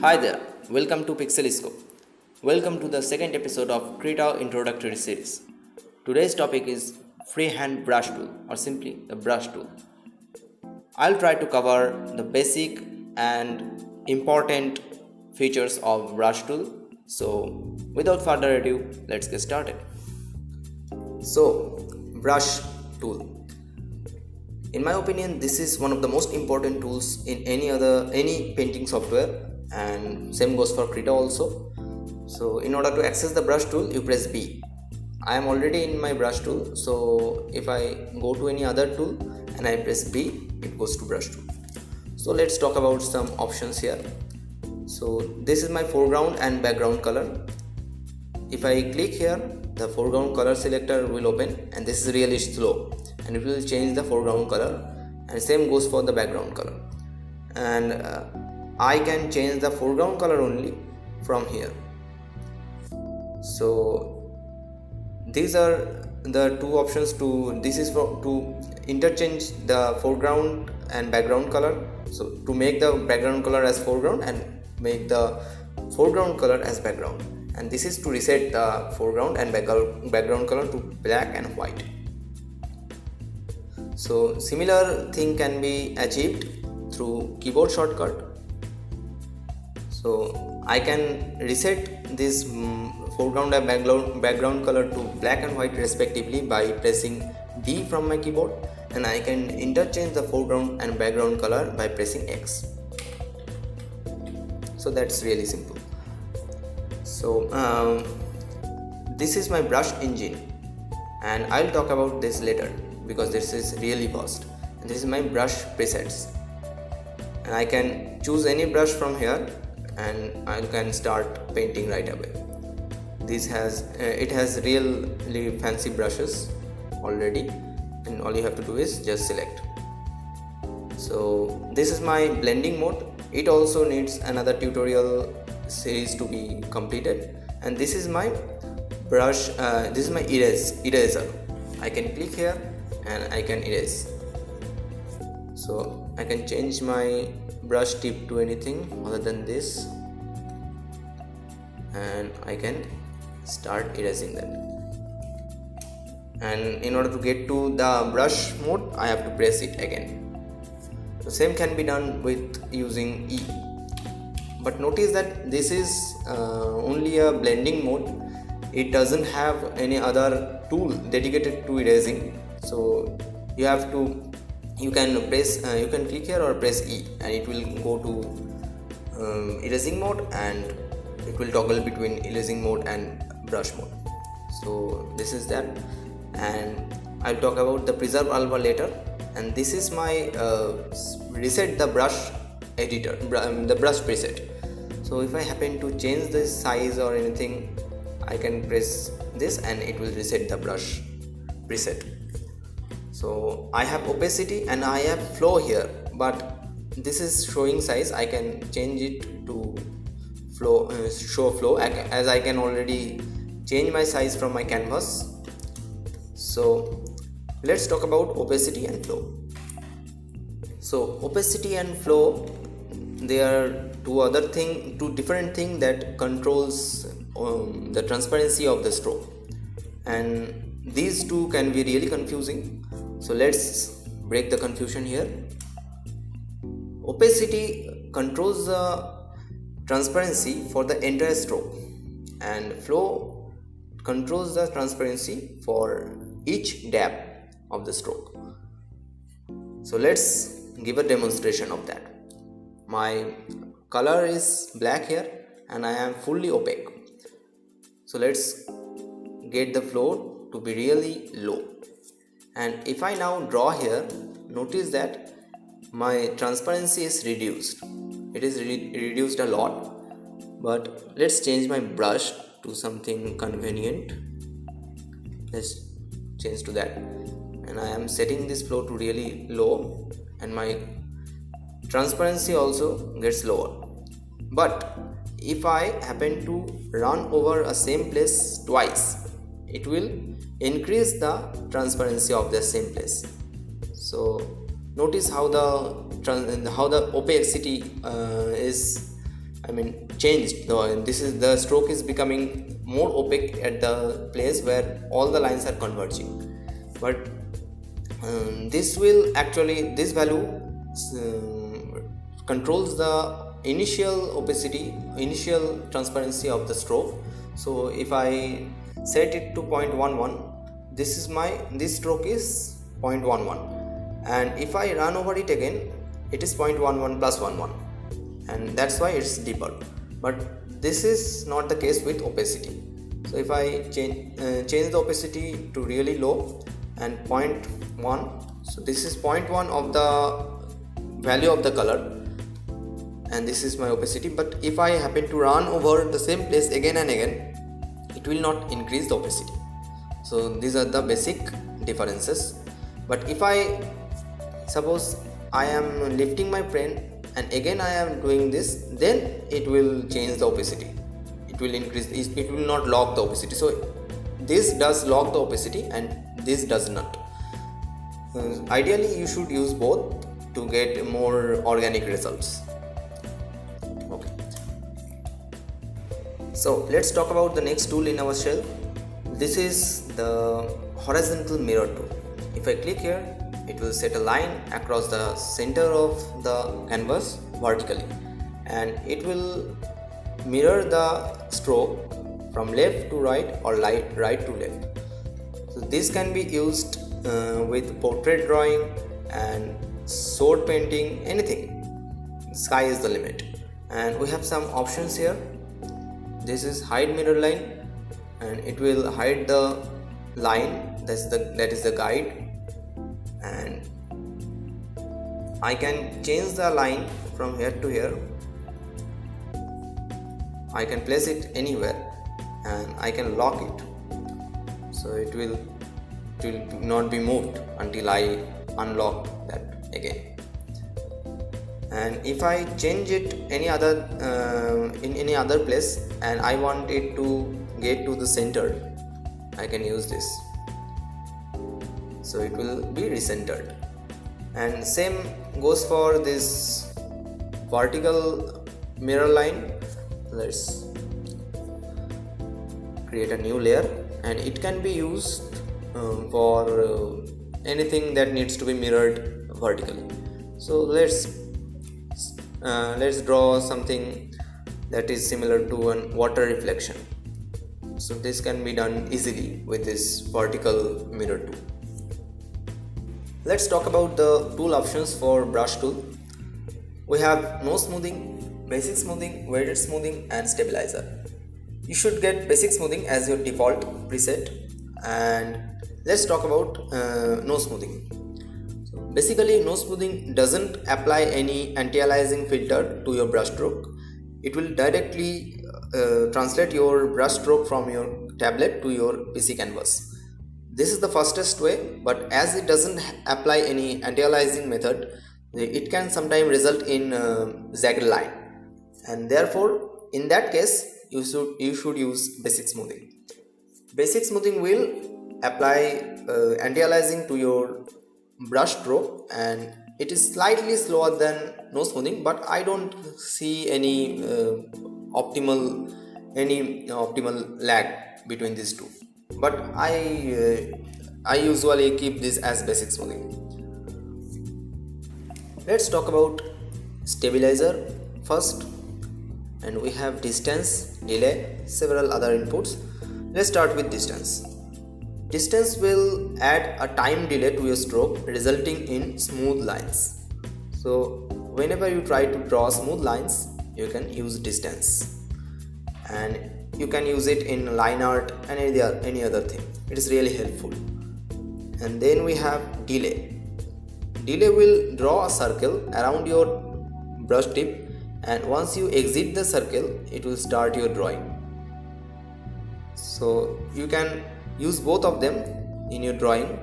Hi there, welcome to Pixeliscope. Welcome to the second episode of Krita introductory series. Today's topic is freehand brush tool or simply a brush tool. I'll try to cover the basic and important features of brush tool. So without further ado, let's get started. So brush tool. In my opinion, this is one of the most important tools in any painting software, and same goes for Krita also. So in order to access the brush tool, you press B. I am already in my brush tool, so if I go to any other tool and I press B, it goes to brush tool. So let's talk about some options here. So this is my foreground and background color. If I click here, the foreground color selector will open, and this is really slow, and it will change the foreground color, and same goes for the background color. And I can change the foreground color only from here. So these are the two options to interchange the foreground and background color. So to make the background color as foreground and make the foreground color as background, and this is to reset the foreground and background color to black and white. So similar thing can be achieved through keyboard shortcut. So I can reset this foreground and background color to black and white respectively by pressing D from my keyboard, and I can interchange the foreground and background color by pressing X. So that's really simple. So this is my brush engine, and I'll talk about this later because this is really vast. And this is my brush presets, and I can choose any brush from here and I can start painting right away. It has really fancy brushes already, and all you have to do is just select. So this is my blending mode. It also needs another tutorial series to be completed. And this is my brush, this is my eraser. I can click here and I can erase. So I can change my brush tip to anything other than this, and I can start erasing that. And in order to get to the brush mode, I have to press it again. The same can be done with using E. But notice that this is only a blending mode. It doesn't have any other tool dedicated to erasing. So you can click here or press E, and it will go to erasing mode, and it will toggle between erasing mode and brush mode. So this is that, and I'll talk about the preserve alpha later. And this is my reset the brush editor, the brush preset. So if I happen to change the size or anything, I can press this and it will reset the brush preset. So I have opacity and I have flow here, but this is showing size. I can change it to flow, show flow, as I can already change my size from my canvas. So let's talk about opacity and flow. So opacity and flow, they are two different things that controls the transparency of the stroke, and these two can be really confusing. So let's break the confusion here. Opacity controls the transparency for the entire stroke, and flow controls the transparency for each dab of the stroke. So let's give a demonstration of that. My color is black here and I am fully opaque. So let's get the flow to be really low. And if I now draw here, notice that my transparency is reduced. It is reduced a lot. But let's change my brush to something convenient. Let's change to that. And I am setting this flow to really low, and my transparency also gets lower. But if I happen to run over a same place twice, it will increase the transparency of the same place. So notice how the opacity is changed. This is the stroke is becoming more opaque at the place where all the lines are converging. But this value controls the initial opacity, initial transparency of the stroke. So if I set it to 0.11, this stroke is 0.11, and if I run over it again, it is 0.11 plus 11, and that's why it's deeper. But this is not the case with opacity. So if I change the opacity to really low and 0.1, so this is 0.1 of the value of the color, and this is my opacity. But if I happen to run over the same place again and again, it will not increase the opacity. So these are the basic differences. But if I suppose I am lifting my pen and again I am doing this, then it will change the opacity. It will increase, it will not lock the opacity. So this does lock the opacity and this does not. Ideally you should use both to get more organic results. Okay, so let's talk about the next tool in our shelf. This is the horizontal mirror tool. If I click here, it will set a line across the center of the canvas vertically, and it will mirror the stroke from left to right or right to left. So this can be used with portrait drawing and sword painting, anything. The sky is the limit. And we have some options here. This is hide mirror line, and it will hide the line that is the guide, and I can change the line from here to here. I can place it anywhere and I can lock it, so it will not be moved until I unlock that again. And if I change it any other in any other place and I want it to get to the center, I can use this, so it will be recentered. And same goes for this vertical mirror line. Let's create a new layer, and it can be used for anything that needs to be mirrored vertically. So let's draw something that is similar to an water reflection. So this can be done easily with this vertical mirror tool. Let's talk about the tool options for brush tool. We have no smoothing, basic smoothing, weighted smoothing, and stabilizer. You should get basic smoothing as your default preset, and let's talk about no smoothing. So basically, no smoothing doesn't apply any anti-aliasing filter to your brush stroke. It will directly translate your brush stroke from your tablet to your PC canvas. This is the fastest way, but as it doesn't apply any anti-aliasing method, it can sometimes result in jagged line, and therefore in that case you should use basic smoothing. Basic smoothing will apply anti-aliasing to your brush stroke, and it is slightly slower than no smoothing, but I don't see any optimal lag between these two. But I usually keep this as basic smoothing. Let's talk about stabilizer first, and we have distance, delay, several other inputs. Let's start with distance. Distance will add a time delay to your stroke, resulting in smooth lines. So whenever you try to draw smooth lines, you can use distance, and you can use it in line art and any other thing. It is really helpful. And then we have delay. Delay will draw a circle around your brush tip, and once you exit the circle, it will start your drawing. So you can use both of them in your drawing.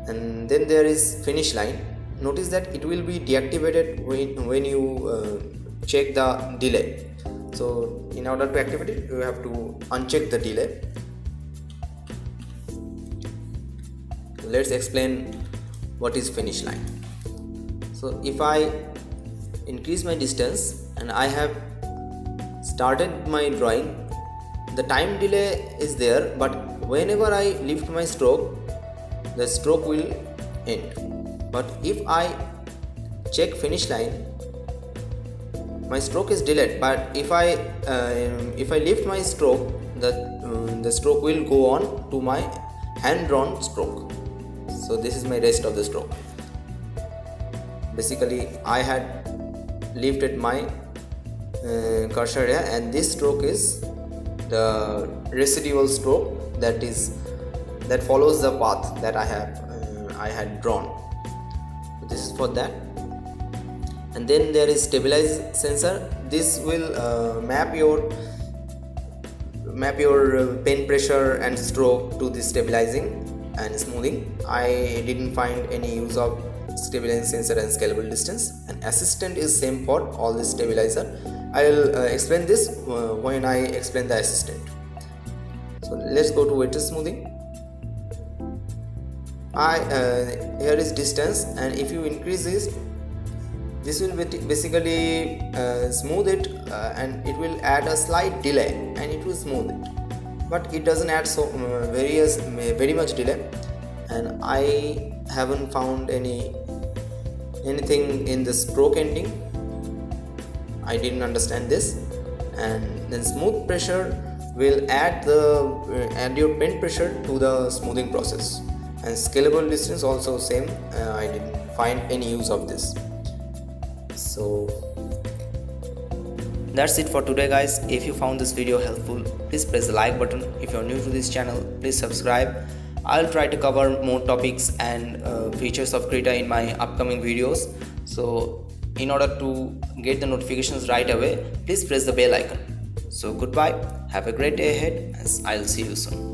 And then there is finish line. Notice that it will be deactivated when you check the delay. So in order to activate it, you have to uncheck the delay. Let's explain what is finish line. So if I increased my distance and I have started my drawing. The time delay is there, but whenever I lift my stroke, the stroke will end. But if I check finish line, my stroke is delayed, but if I lift my stroke, the stroke will go on to my hand drawn stroke. So this is my rest of the stroke. Basically I had lifted my cursor here, and this stroke is the residual stroke that follows the path that I had drawn. So this is for that. And then there is stabilize sensor. This will map your pen pressure and stroke to the stabilizing and smoothing. I didn't find any use of stabilizing sensor and scalable distance. And assistant is same for all this stabilizer. I will explain this when I explain the assistant. So let's go to weighted smoothing. Here is distance, and if you increase this will basically smooth it, and it will add a slight delay and it will smooth it, but it doesn't add so very much delay. And I haven't found anything in the stroke ending. I didn't understand this. And then smooth pressure will add your pen pressure to the smoothing process, and scalable distance also same. I didn't find any use of this. So that's it for today, guys. If you found this video helpful, please press the like button. If you're new to this channel, please subscribe. I'll try to cover more topics and features of Krita in my upcoming videos. So in order to get the notifications right away, please press the bell icon. So goodbye, have a great day ahead, and I'll see you soon.